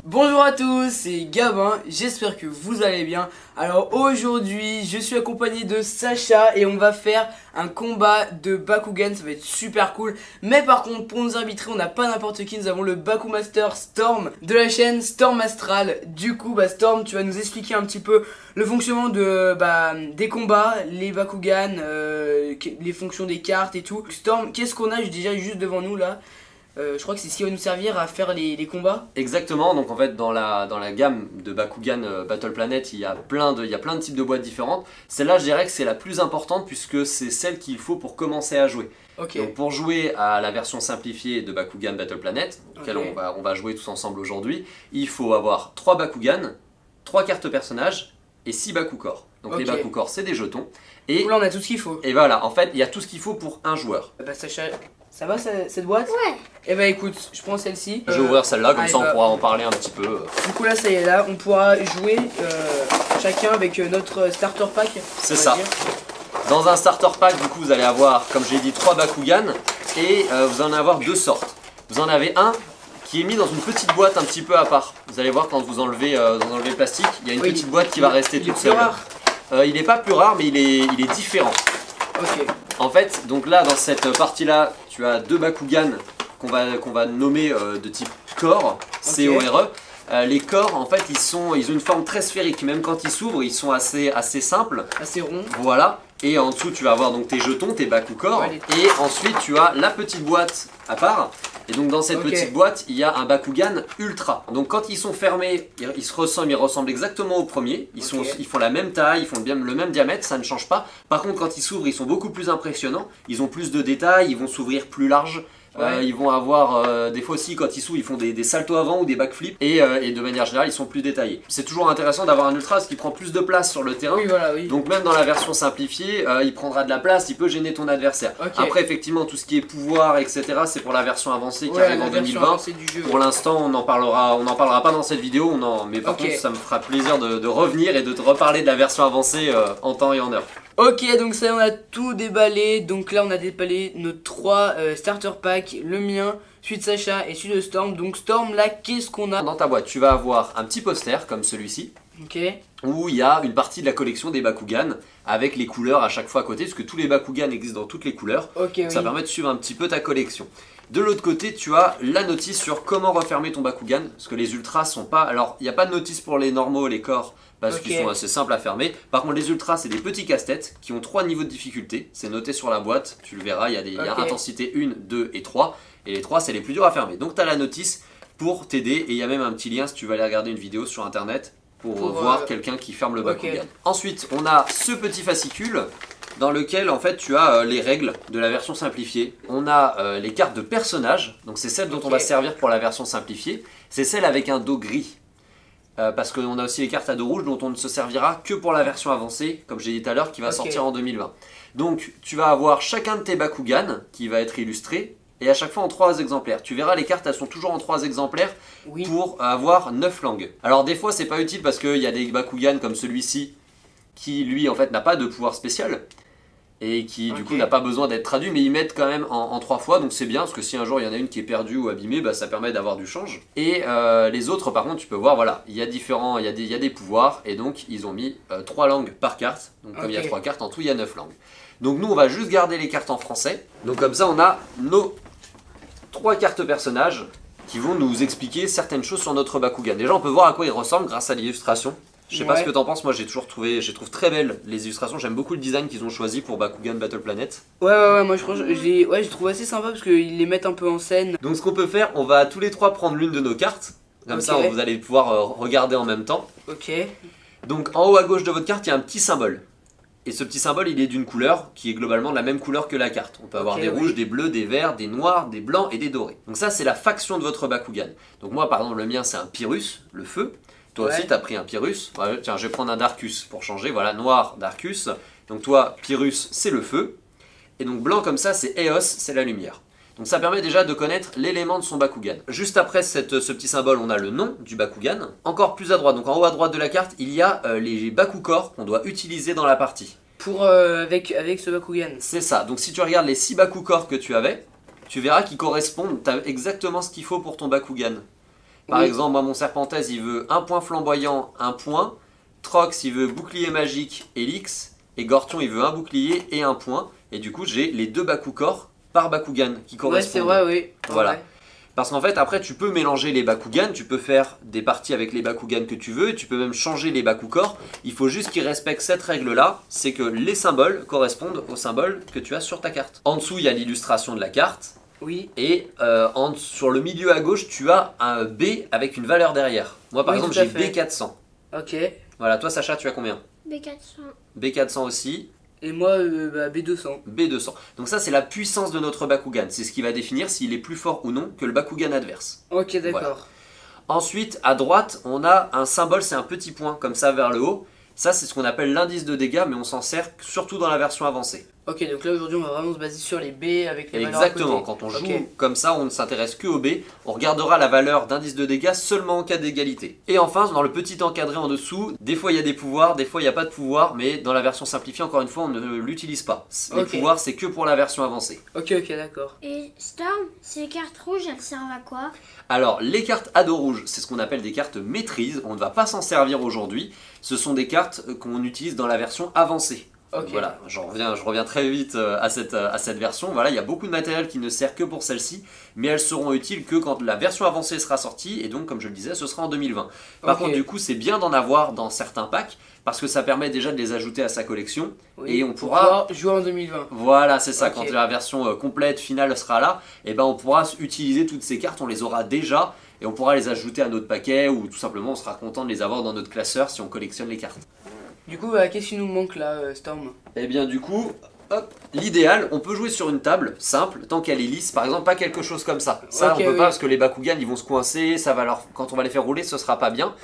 Bonjour à tous, c'est Gabin, j'espère que vous allez bien. Alors aujourd'hui, je suis accompagné de Sacha et on va faire un combat de Bakugan, ça va être super cool. Mais par contre, pour nous arbitrer, on n'a pas n'importe qui, nous avons le Bakumaster Storm de la chaîne Storm Astral. Du coup, Storm, tu vas nous expliquer un petit peu le fonctionnement des combats, les Bakugan, les fonctions des cartes et tout. Storm, qu'est-ce qu'on a déjà juste devant nous là? Je crois que c'est ce qui va nous servir à faire les combats. Exactement, donc en fait dans la gamme de Bakugan Battle Planet, il y a plein de types de boîtes différentes. Celle-là, je dirais que c'est la plus importante puisque c'est celle qu'il faut pour commencer à jouer. Okay. Donc pour jouer à la version simplifiée de Bakugan Battle Planet, laquelle on va jouer tous ensemble aujourd'hui, il faut avoir 3 Bakugan, 3 cartes personnages et 6 Bakukor. Donc les Bakukor, c'est des jetons. Et là on a tout ce qu'il faut. Et voilà, en fait il y a tout ce qu'il faut pour un joueur. Sacha, ça va cette boîte? Ouais. Et bah écoute, je prends celle-ci. Je vais ouvrir celle-là, comme ça on pourra en parler un petit peu. Du coup là ça y est, là on pourra jouer chacun avec notre starter pack. C'est ça. Dans un starter pack, du coup vous allez avoir, comme j'ai dit, 3 Bakugan et vous en avoir 2 sortes. Vous en avez un qui est mis dans une petite boîte un petit peu à part. Vous allez voir quand vous enlevez le plastique, il y a une petite boîte qui va rester toute seule. Il n'est pas plus rare, mais il est différent. Ok. En fait, donc là, dans cette partie-là, tu as 2 Bakugan qu'on va nommer de type Core, C-O-R-E. Les corps, en fait, ils ont une forme très sphérique. Même quand ils s'ouvrent, ils sont assez simples. Assez ronds. Voilà. Et en dessous, tu vas avoir donc tes jetons, tes Bakukor. Et ensuite, tu as la petite boîte à part. Et donc dans cette petite boîte, il y a un Bakugan Ultra. Donc quand ils sont fermés, ils ressemblent exactement au premier. Ils font la même taille, ils font le même diamètre, ça ne change pas. Par contre, quand ils s'ouvrent, ils sont beaucoup plus impressionnants. Ils ont plus de détails, ils vont s'ouvrir plus large. Ils vont avoir des fois aussi quand ils s'ouvrent, ils font des saltos avant ou des backflips et de manière générale ils sont plus détaillés. C'est toujours intéressant d'avoir un ultra parce qu'il prend plus de place sur le terrain. Donc même dans la version simplifiée, il prendra de la place, il peut gêner ton adversaire. Après effectivement tout ce qui est pouvoir etc, c'est pour la version avancée qui arrive en 2020. Pour l'instant on n'en parlera pas dans cette vidéo, mais par contre ça me fera plaisir de revenir et de te reparler de la version avancée en temps et en heure. Ok, donc ça on a tout déballé. Donc là on a déballé nos 3 starter packs, le mien, celui de Sacha et celui de Storm. Donc Storm, là qu'est-ce qu'on a? Dans ta boîte tu vas avoir un petit poster comme celui-ci, où il y a une partie de la collection des Bakugan avec les couleurs à chaque fois à côté, parce que tous les Bakugan existent dans toutes les couleurs. Ça permet de suivre un petit peu ta collection. De l'autre côté, tu as la notice sur comment refermer ton Bakugan, parce que les ultras sont pas... Alors, il n'y a pas de notice pour les normaux, les corps, parce qu'ils sont assez simples à fermer. Par contre, les ultras, c'est des petits casse-têtes qui ont 3 niveaux de difficulté. C'est noté sur la boîte, tu le verras, il y a intensité 1, 2 et 3. Et les 3, c'est les plus durs à fermer. Donc, tu as la notice pour t'aider, et il y a même un petit lien si tu veux aller regarder une vidéo sur internet pour voir quelqu'un qui ferme le Bakugan. Ensuite, on a ce petit fascicule dans lequel en fait tu as les règles de la version simplifiée. On a les cartes de personnages, donc c'est celle dont on va se servir pour la version simplifiée. C'est celle avec un dos gris. Parce qu'on a aussi les cartes à dos rouge dont on ne se servira que pour la version avancée, comme j'ai dit tout à l'heure, qui va sortir en 2020. Donc tu vas avoir chacun de tes Bakugan qui va être illustré, et à chaque fois en 3 exemplaires. Tu verras les cartes, elles sont toujours en 3 exemplaires pour avoir 9 langues. Alors des fois c'est pas utile parce qu'il y a des Bakugan comme celui-ci qui lui en fait n'a pas de pouvoir spécial et qui du coup n'a pas besoin d'être traduit, mais ils mettent quand même en 3 fois, donc c'est bien parce que si un jour il y en a une qui est perdue ou abîmée, ça permet d'avoir du change. Et les autres par contre tu peux voir, voilà, il y a des pouvoirs et donc ils ont mis 3 langues par carte, donc comme il y a 3 cartes en tout il y a 9 langues. Donc nous on va juste garder les cartes en français, donc comme ça on a nos 3 cartes personnages qui vont nous expliquer certaines choses sur notre Bakugan. Déjà on peut voir à quoi il ressemble grâce à l'illustration. Je sais pas ce que t'en penses, moi je trouve très belles les illustrations, j'aime beaucoup le design qu'ils ont choisi pour Bakugan Battle Planet. Ouais, moi je trouve assez sympa parce qu'ils les mettent un peu en scène. Donc ce qu'on peut faire, on va tous les 3 prendre l'une de nos cartes, comme ça vous allez pouvoir regarder en même temps. Donc en haut à gauche de votre carte, il y a un petit symbole. Et ce petit symbole, il est d'une couleur qui est globalement de la même couleur que la carte. On peut avoir des rouges, des bleus, des verts, des noirs, des blancs et des dorés. Donc ça, c'est la faction de votre Bakugan. Donc moi, par exemple, le mien, c'est un Pyrrhus, le feu. Toi aussi, tu as pris un Pyrrhus. Ouais, tiens, je vais prendre un Darkus pour changer. Voilà, noir, Darkus. Donc toi, Pyrrhus, c'est le feu. Et donc blanc comme ça, c'est Eos, c'est la lumière. Donc ça permet déjà de connaître l'élément de son Bakugan. Juste après ce petit symbole, on a le nom du Bakugan. Encore plus à droite, donc en haut à droite de la carte, il y a les Bakukor qu'on doit utiliser dans la partie. Avec ce Bakugan. C'est ça, donc si tu regardes les 6 Bakukor que tu avais, tu verras qu'ils correspondent, tu as exactement ce qu'il faut pour ton Bakugan. Par exemple, moi mon Serpentez il veut un point flamboyant, un point. Trox il veut bouclier magique, Helix. Et Gortion il veut un bouclier et un point. Et du coup j'ai les 2 Bakugor par Bakugan qui correspondent. Ouais, c'est vrai, oui. Voilà. Ouais. Parce qu'en fait, après, tu peux mélanger les Bakugan, tu peux faire des parties avec les Bakugan que tu veux, et tu peux même changer les Bakugor. Il faut juste qu'ils respectent cette règle-là, c'est que les symboles correspondent aux symboles que tu as sur ta carte. En dessous, il y a l'illustration de la carte. Oui. Et sur le milieu à gauche, tu as un B avec une valeur derrière. Moi, par exemple, j'ai B400. Ok. Voilà, toi, Sacha, tu as combien? B400. B400 aussi. Et moi, B200. B200. Donc ça, c'est la puissance de notre Bakugan. C'est ce qui va définir s'il est plus fort ou non que le Bakugan adverse. Ok, d'accord. Voilà. Ensuite, à droite, on a un symbole, c'est un petit point, comme ça, vers le haut. Ça, c'est ce qu'on appelle l'indice de dégâts, mais on s'en sert surtout dans la version avancée. Ok, donc là aujourd'hui on va vraiment se baser sur les B avec les valeurs Exactement, à côté. quand on joue comme ça, on ne s'intéresse que au B. On regardera la valeur d'indice de dégâts seulement en cas d'égalité. Et enfin, dans le petit encadré en dessous, des fois il y a des pouvoirs, des fois il n'y a pas de pouvoir, mais dans la version simplifiée, encore une fois, on ne l'utilise pas. Les pouvoirs, c'est que pour la version avancée. Ok, d'accord. Et Storm, ces cartes rouges, elles servent à quoi? Alors, les cartes à dos rouge, c'est ce qu'on appelle des cartes maîtrise. On ne va pas s'en servir aujourd'hui. Ce sont des cartes qu'on utilise dans la version avancée. Okay. Voilà, je reviens très vite à cette version. Voilà, il y a beaucoup de matériel qui ne sert que pour celle-ci, mais elles seront utiles que quand la version avancée sera sortie, et donc comme je le disais, ce sera en 2020. Par contre, du coup, c'est bien d'en avoir dans certains packs, parce que ça permet déjà de les ajouter à sa collection, et on pourra jouer en 2020. Voilà, c'est ça, quand la version complète, finale sera là, et ben on pourra utiliser toutes ces cartes, on les aura déjà, et on pourra les ajouter à notre paquet, ou tout simplement on sera content de les avoir dans notre classeur si on collectionne les cartes. Du coup, qu'est-ce qui nous manque là, Storm? Eh bien du coup, hop, l'idéal, on peut jouer sur une table simple, tant qu'elle est lisse, par exemple pas quelque chose comme ça. Ça on peut pas parce que les Bakugan ils vont se coincer, ça va quand on va les faire rouler ce sera pas bien.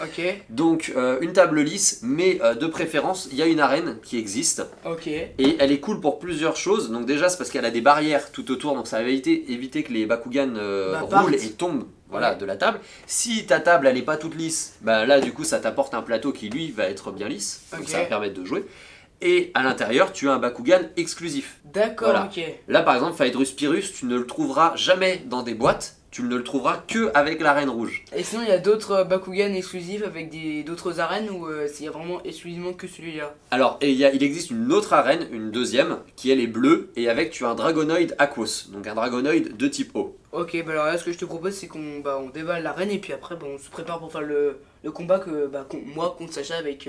Donc une table lisse, mais de préférence il y a une arène qui existe. Et elle est cool pour plusieurs choses, donc déjà c'est parce qu'elle a des barrières tout autour, donc ça va éviter que les Bakugan roulent et tombent. Voilà, de la table. Si ta table elle est pas toute lisse, bah là du coup ça t'apporte un plateau qui lui va être bien lisse, donc ça va permettre de jouer. Et à l'intérieur tu as un Bakugan exclusif. D'accord, voilà. Là par exemple Phaedrus Pyrrhus, tu ne le trouveras jamais dans des boîtes, tu ne le trouveras que avec l'arène rouge. Et sinon il y a d'autres Bakugan exclusifs avec d'autres arènes ou c'est vraiment exclusivement que celui-là? Alors il existe une autre arène, une deuxième, qui elle est bleue, et avec tu as un Dragonoid Aquos, donc un Dragonoid de type O. Ok, bah alors là ce que je te propose c'est qu'on on déballe l'arène et puis après on se prépare pour faire le combat moi contre Sacha avec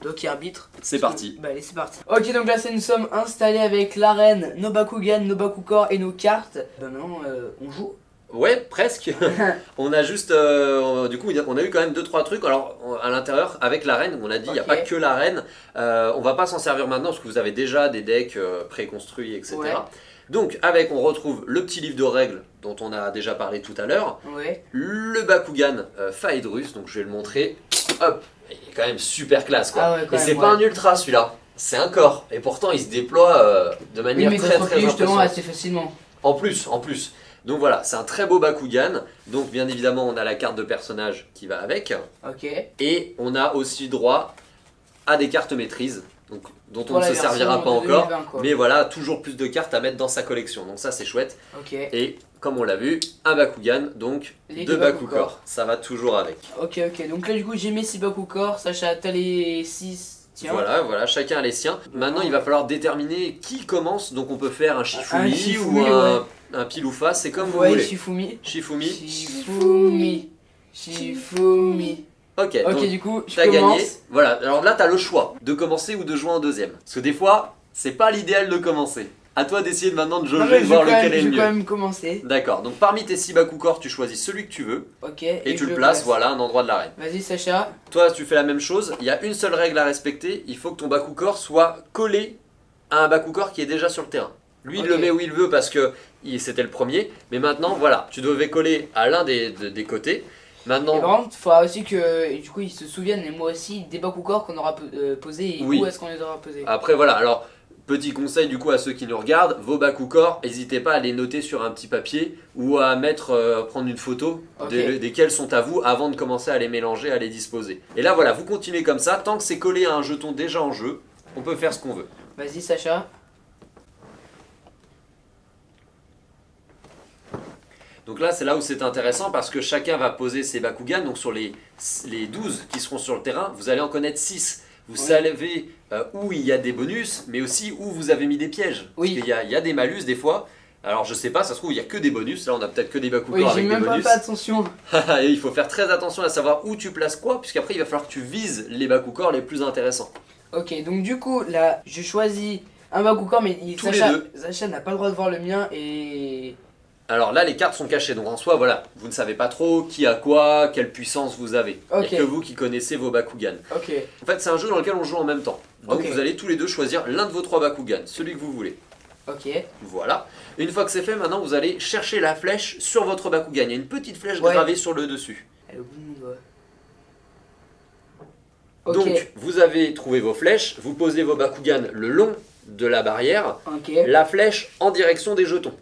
Doc et arbitre. C'est parti. Allez, c'est parti. Ok, donc là nous sommes installés avec l'arène, nos Bakugan, nos Bakugor et nos cartes. Maintenant on joue. Ouais, presque. On a juste, du coup, on a eu quand même 2-3 trucs. Alors, à l'intérieur, avec l'arène, on a dit, il n'y a pas que l'arène. On va pas s'en servir maintenant parce que vous avez déjà des decks préconstruits, etc. Donc, on retrouve le petit livre de règles dont on a déjà parlé tout à l'heure. Le Bakugan Phaedrus, donc je vais le montrer. Hop, il est quand même super classe, quoi. Et c'est pas un ultra celui-là, c'est un corps. Et pourtant, il se déploie de manière très justement impressionnante. assez facilement. En plus. Donc voilà, c'est un très beau Bakugan. Donc bien évidemment, on a la carte de personnage qui va avec. Et on a aussi droit à des cartes maîtrise, donc, dont on ne se servira pas encore. 2020, mais voilà, toujours plus de cartes à mettre dans sa collection. Donc ça, c'est chouette. Et comme on l'a vu, un Bakugan, donc deux Bakugor. Ça va toujours avec. Ok, donc là du coup, j'ai mes 6 Bakugor. Sacha, t'as les 6... Voilà, chacun a les siens. Maintenant, il va falloir déterminer qui commence. Donc on peut faire un Shifumi ou un pile ou face, c'est comme vous voulez. Shifumi. Ok, donc, du coup, t'as gagné. Voilà, alors là, t'as le choix de commencer ou de jouer en deuxième. Parce que des fois, c'est pas l'idéal de commencer. À toi d'essayer maintenant de jauger, de voir lequel est le mieux. Je vais quand même commencer. D'accord, donc parmi tes 6 Bakugor, tu choisis celui que tu veux. Et tu le places, voilà, à un endroit de l'arène. Vas-y, Sacha. Toi, tu fais la même chose. Il y a une seule règle à respecter. Il faut que ton Bakugor soit collé à un Bakugor qui est déjà sur le terrain. Lui, il le met où il veut parce que c'était le premier. Mais maintenant, voilà, tu devais coller à l'un des côtés. Maintenant, par contre, il faudra aussi que du coup ils se souviennent, et moi aussi, des Bakugor qu'on aura posés et où est-ce qu'on les aura posés. Après, voilà, alors. Petit conseil du coup à ceux qui nous regardent, vos Bakugor, n'hésitez pas à les noter sur un petit papier ou à prendre une photo desquels sont à vous avant de commencer à les mélanger, à les disposer. Et là voilà, vous continuez comme ça, tant que c'est collé à un jeton déjà en jeu, on peut faire ce qu'on veut. Vas-y Sacha. Donc là c'est là où c'est intéressant parce que chacun va poser ses Bakugan. Donc sur les 12 qui seront sur le terrain, vous allez en connaître 6. Vous savez où il y a des bonus, mais aussi où vous avez mis des pièges. Oui. Parce qu'il y a des malus des fois. Alors je sais pas, ça se trouve il y a que des bonus. Là on a peut-être que des Bakugan oui, avec des bonus. j'ai même pas fait attention. Et il faut faire très attention à savoir où tu places quoi, puisqu'après il va falloir que tu vises les Bakugan les plus intéressants. Ok, donc du coup là je choisis un Bakugan, mais Sacha n'a pas le droit de voir le mien et... Alors là les cartes sont cachées, donc en soi voilà, vous ne savez pas trop qui a quoi, quelle puissance vous avez. Il n'y a que vous qui connaissez vos Bakugan. Ok. En fait c'est un jeu dans lequel on joue en même temps. Donc vous allez tous les deux choisir l'un de vos 3 Bakugan, celui que vous voulez. Ok. Voilà. Une fois que c'est fait, maintenant vous allez chercher la flèche sur votre Bakugan. Il y a une petite flèche gravée sur le dessus. Elle est au bout de mon doigt. Donc vous avez trouvé vos flèches, vous posez vos Bakugan le long de la barrière, la flèche en direction des jetons.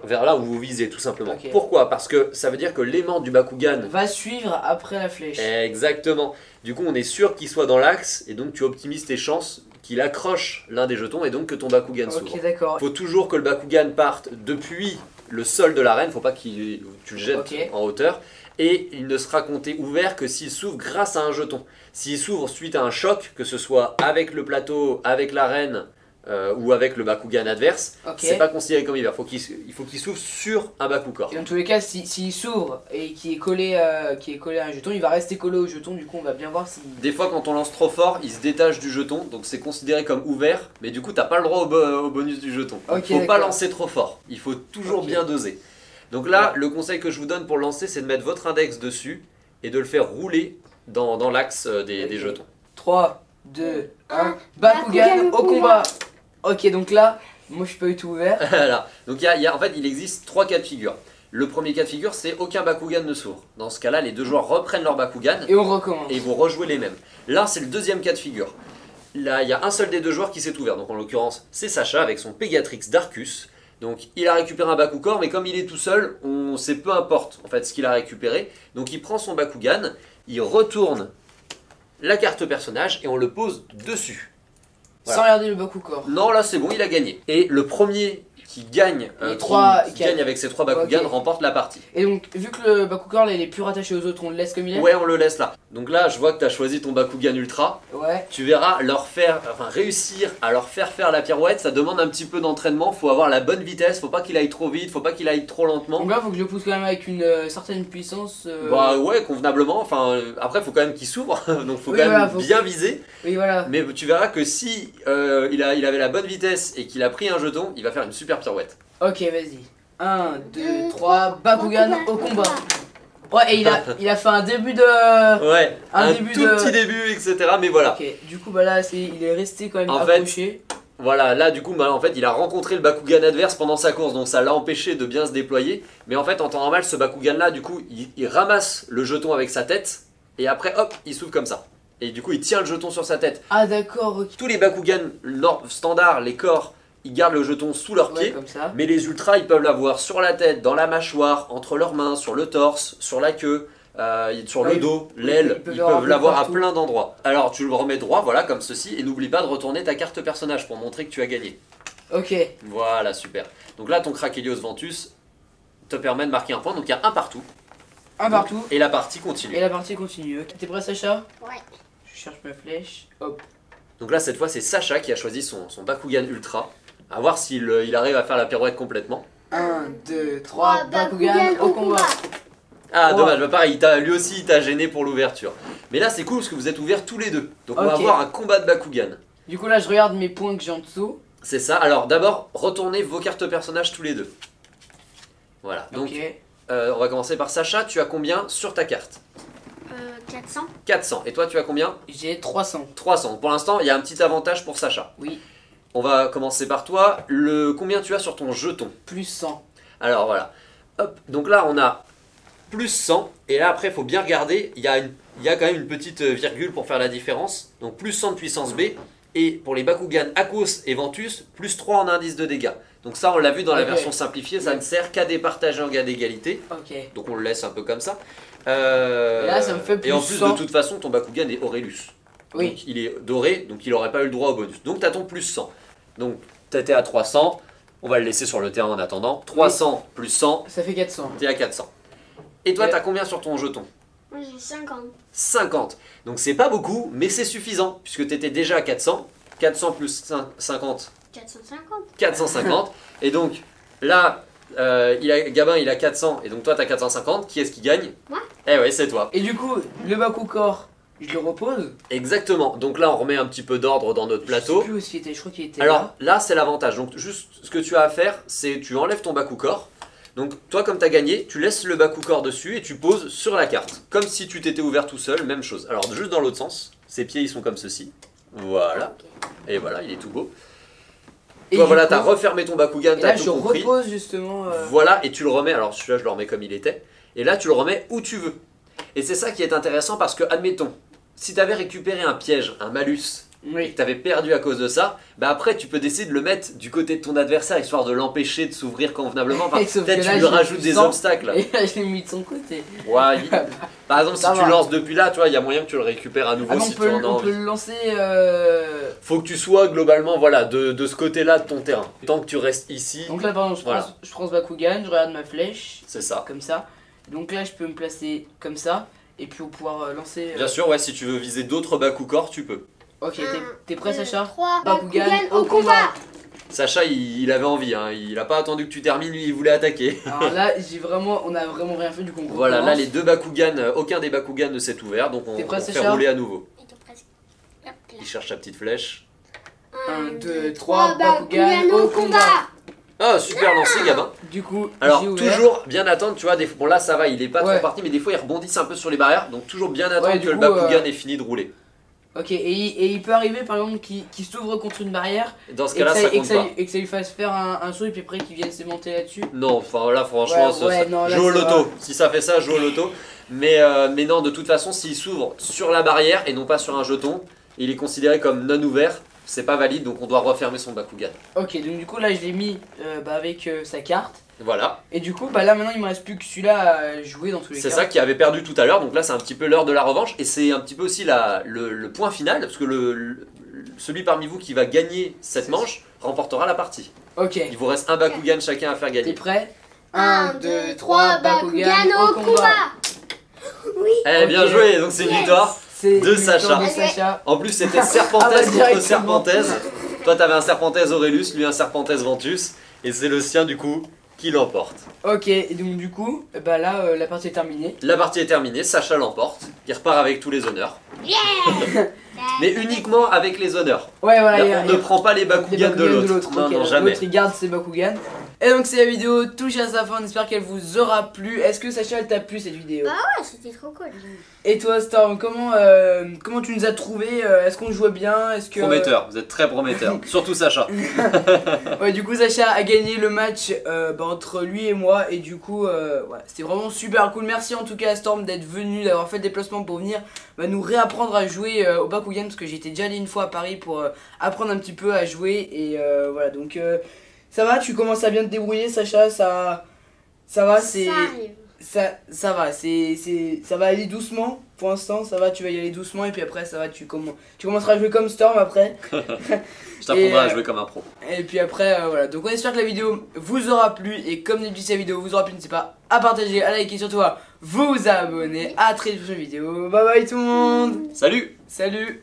Vers là où vous visez tout simplement. Pourquoi? Parce que ça veut dire que l'aimant du Bakugan va suivre après la flèche. Exactement. Du coup on est sûr qu'il soit dans l'axe et donc tu optimises tes chances qu'il accroche l'un des jetons et donc que ton Bakugan s'ouvre. Il faut toujours que le Bakugan parte depuis le sol de l'arène, faut pas que tu le jettes en hauteur. Et il ne sera compté ouvert que s'il s'ouvre grâce à un jeton. S'il s'ouvre suite à un choc, que ce soit avec le plateau, avec l'arène ou avec le Bakugan adverse, c'est pas considéré comme ouvert. Il faut qu'il s'ouvre sur un Bakugan. Et dans tous les cas, s'il s'ouvre et qu'il est collé à un jeton, il va rester collé au jeton. Du coup, on va bien voir si... Des fois, quand on lance trop fort, il se détache du jeton, donc c'est considéré comme ouvert. Mais du coup, t'as pas le droit au bonus du jeton. Il faut pas lancer trop fort. Il faut toujours bien doser. Donc là, le conseil que je vous donne pour lancer, c'est de mettre votre index dessus et de le faire rouler dans l'axe des jetons. 3, 2, 1, Bakugan au combat. Ok, donc là, moi je suis pas du tout ouvert. Voilà. Donc en fait, il existe 3 cas de figure. Le premier cas de figure, c'est aucun Bakugan ne s'ouvre. Dans ce cas-là, les deux joueurs reprennent leur Bakugan et on recommence. Et ils vont rejouer les mêmes. Là, c'est le deuxième cas de figure. Là, il y a un seul des deux joueurs qui s'est ouvert. Donc en l'occurrence, c'est Sacha avec son Pegatrix d'Arcus. Donc il a récupéré un Bakugan, mais comme il est tout seul, on sait peu importe en fait ce qu'il a récupéré. Donc il prend son Bakugan, il retourne la carte personnage et on le pose dessus. Voilà. Sans regarder le Bakugan. Non, là c'est bon, il a gagné. Et le premier qui gagne, qui gagne avec ses 3 Bakugan remporte la partie. Et donc, vu que le Bakugan là, il est plus rattaché aux autres, on le laisse comme il est? Ouais, on le laisse là. Donc là, je vois que tu as choisi ton Bakugan Ultra. Ouais. Tu verras, réussir à leur faire la pirouette, ça demande un petit peu d'entraînement. Faut avoir la bonne vitesse, faut pas qu'il aille trop vite, faut pas qu'il aille trop lentement. Donc là, faut que je le pousse quand même avec une certaine puissance. Bah ouais, convenablement. Enfin, après, faut quand même qu'il s'ouvre, donc faut quand même bien viser. Oui, voilà. Mais tu verras que si il avait la bonne vitesse et qu'il a pris un jeton, il va faire une super pirouette. Ok, vas-y. 1, 2, 3, Bakugan au combat. Ouais, et il a fait un début de... Ouais, un petit début, etc. Mais voilà. Ok, du coup, bah là, il est resté quand même accroché. Voilà, là du coup, bah, en fait, il a rencontré le Bakugan adverse pendant sa course, donc ça l'a empêché de bien se déployer. Mais en fait, en temps normal, ce Bakugan là, du coup, il ramasse le jeton avec sa tête, et après, hop, il s'ouvre comme ça. Et du coup, il tient le jeton sur sa tête. Ah d'accord, ok. Tous les Bakugan standards, les corps, ils gardent le jeton sous leurs pieds, mais les ultras, ils peuvent l'avoir sur la tête, dans la mâchoire, entre leurs mains, sur le torse, sur la queue. Sur le dos, l'aile, ils peuvent l'avoir à plein d'endroits. Alors tu le remets droit, voilà, comme ceci, et n'oublie pas de retourner ta carte personnage pour montrer que tu as gagné. Ok. Voilà, super. Donc là, ton Krakelios Ventus te permet de marquer un point, donc il y a un partout. Un partout. Et la partie continue. T'es prêt, Sacha? Ouais. Je cherche ma flèche, hop. Donc là, cette fois, c'est Sacha qui a choisi son Bakugan Ultra. À voir s'il arrive à faire la pirouette complètement. 1, 2, 3, Bakugan au combat. Ah dommage, bah pareil, lui aussi il t'a gêné pour l'ouverture. Mais là c'est cool parce que vous êtes ouverts tous les deux. Donc on va avoir un combat de Bakugan. Du coup là je regarde mes points que j'ai en dessous. C'est ça, alors d'abord retournez vos cartes personnages tous les deux. Voilà, donc on va commencer par Sacha, tu as combien sur ta carte? 400. 400, et toi tu as combien? J'ai 300. 300, pour l'instant il y a un petit avantage pour Sacha. Oui. On va commencer par toi, combien tu as sur ton jeton? Plus 100. Alors voilà, hop, donc là on a plus 100, et là après il faut bien regarder, il y a quand même une petite virgule pour faire la différence, donc plus 100 de puissance B, et pour les Bakugan Akos et Ventus, plus 3 en indice de dégâts. Donc ça on l'a vu dans la version simplifiée, ça ne sert qu'à départager en cas d'égalité, donc on le laisse un peu comme ça. Et là ça me fait plus 100. Et en plus de toute façon ton Bakugan est Aurelius, donc il est doré, donc il n'aurait pas eu le droit au bonus, donc tu as ton plus 100. Donc tu étais à 300, On va le laisser sur le terrain en attendant. 300 plus 100. Ça fait 400. T'es à 400. Et toi, t'as combien sur ton jeton? Moi j'ai 50. 50. Donc c'est pas beaucoup, mais c'est suffisant, puisque t'étais déjà à 400. 400 plus 50. 450. 450. Et donc, là, Gabin, il a 400, et donc toi, t'as 450. Qui est-ce qui gagne? Moi. Eh ouais, c'est toi. Et du coup, le Bakugor, je le repose. Exactement. Donc là, on remet un petit peu d'ordre dans notre plateau. Je sais plus où il était, je crois qu'il était Alors là, c'est l'avantage. Donc juste ce que tu as à faire, c'est tu enlèves ton Bakugor. Donc toi, comme tu as gagné, tu laisses le Bakugor dessus et tu poses sur la carte. Comme si tu t'étais ouvert tout seul, même chose. Alors juste dans l'autre sens, ses pieds ils sont comme ceci. Voilà. Okay. Et voilà, il est tout beau. Et toi voilà, coup, t'as refermé ton Bakugan, t'as t'as tout tout compris. Je repose justement. Voilà, et tu le remets. Alors celui-là, je le remets comme il était. Et là, tu le remets où tu veux. Et c'est ça qui est intéressant parce que, admettons, si tu avais récupéré un piège, un malus, et que tu avais perdu à cause de ça, bah après tu peux décider de le mettre du côté de ton adversaire histoire de l'empêcher de s'ouvrir convenablement. Enfin, peut-être tu lui rajoutes des obstacles. Et là, je l'ai mis de son côté. Ouais, par exemple, si tu lances depuis là, tu vois, il y a moyen que tu le récupères à nouveau si tu en as envie. On peut le lancer. Faut que tu sois globalement voilà, de ce côté-là de ton terrain. Tant que tu restes ici. Donc là, par exemple, je prends ce Bakugan, je regarde ma flèche. C'est ça. Comme ça. Donc là, je peux me placer comme ça. Et puis, pour pouvoir lancer. Bien sûr, ouais, si tu veux viser d'autres Bakugor, tu peux. Ok, t'es prêt, Sacha? 3 Bakugan au combat. Sacha, il avait envie, hein. Il a pas attendu que tu termines, lui il voulait attaquer. Alors là, on a vraiment rien fait, du coup on voilà, recommence. là les deux Bakugan, aucun des Bakugan ne s'est ouvert, donc on fait rouler à nouveau. Il cherche sa petite flèche. 1, 2, 3, Bakugan au combat. Ah, super lancé, Gabin. Du coup, alors toujours bien attendre, tu vois, bon là ça va, il est pas trop parti, mais des fois ils rebondissent un peu sur les barrières, donc toujours bien attendre que le Bakugan ait fini de rouler. Ok, et il peut arriver par exemple qu'il s'ouvre contre une barrière. Dans ce cas-là, ça compte pas. Et que ça lui fasse faire un saut et puis après qu'il vienne se monter là-dessus. Non, enfin là, franchement, joue au loto. Si ça fait ça, joue au loto. Mais non, de toute façon, s'il s'ouvre sur la barrière et non pas sur un jeton, il est considéré comme non ouvert. C'est pas valide, donc on doit refermer son Bakugan. Ok, donc du coup là, je l'ai mis avec sa carte. Voilà. Et du coup, là maintenant il me reste plus que celui-là à jouer dans tous les cas. C'est ça qui avait perdu tout à l'heure, donc là c'est un petit peu l'heure de la revanche et c'est un petit peu aussi le point final parce que celui parmi vous qui va gagner cette manche remportera la partie. Ok. Il vous reste un Bakugan chacun à faire gagner. T'es prêt? 1, 2, 3, Bakugan au combat. Oui. Eh bien joué, donc c'est une victoire de Sacha. En plus c'était Serpentez contre Serpentez. Toi t'avais un Serpentez Aurelius, lui un Serpentez Ventus et c'est le sien du coup qui l'emporte. Ok, et donc du coup, là la partie est terminée. La partie est terminée, Sacha l'emporte, il repart avec tous les honneurs. Yeah. Mais uniquement avec les honneurs. Ouais, voilà. Là, on ne prend pas les Bakugan de l'autre. Non, non, jamais. L'autre il garde ses Bakugan. Et donc c'est la vidéo touche à sa fin, on espère qu'elle vous aura plu. Est-ce que Sacha elle t'a plu cette vidéo? Bah ouais, c'était trop cool. Et toi Storm, comment tu nous as trouvé? Est-ce qu'on jouait bien? Prometteur, vous êtes très prometteur, surtout Sacha. Ouais, du coup Sacha a gagné le match entre lui et moi. Et du coup, c'était vraiment super cool. Merci en tout cas à Storm d'être venu, d'avoir fait le déplacement pour venir nous réapprendre à jouer au Bakugan. Parce que j'étais déjà allé une fois à Paris pour apprendre un petit peu à jouer. Et voilà, donc... ça va, tu commences à bien te débrouiller, Sacha, ça va, c'est... Ça va, ça va aller doucement, pour l'instant, ça va, tu vas y aller doucement, et puis après, ça va, tu commenceras à jouer comme Storm après. Je t'apprendrai à jouer comme un pro. Et puis après, voilà, donc on espère que la vidéo vous aura plu, et comme d'habitude, si la vidéo vous aura plu, n'hésitez pas à partager, à liker, surtout à vous abonner, à très prochaine vidéo, bye bye tout le monde. Salut. Salut.